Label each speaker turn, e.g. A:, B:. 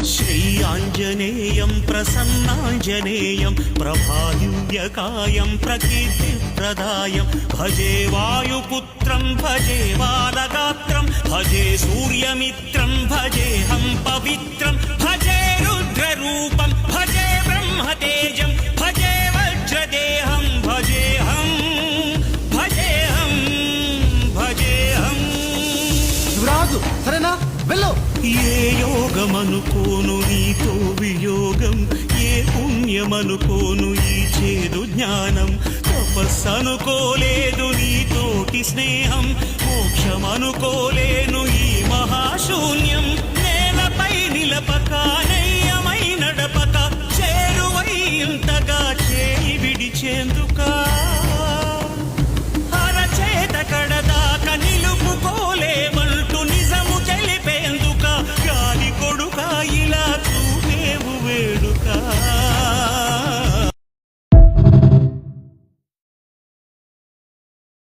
A: श्रीयाञ्जनेयं प्रसन्नाञ्जनेयं प्रभादिव्यकायं प्रकीर्तिप्रदायं भजे वायुपुत्रं भजे बालगात्रं भजे सूर्यमित्रं भजेऽहं पवित्रं भजे रुद्ररूपं भजे ब्रह्मतेजं भजे वज्रदेहं भजेऽहं भजेऽहं भजेऽहं
B: రాజు సరేనా వెళ్ళు.
A: ఏ యోగమనుకోను నీతో వియోగం, ఏ పుణ్యమనుకోను ఈ చేదు జ్ఞానం, తపస్సనుకోలేదు నీతోటి స్నేహం, మోక్షమనుకోలేను ఈ మహాశూన్యం.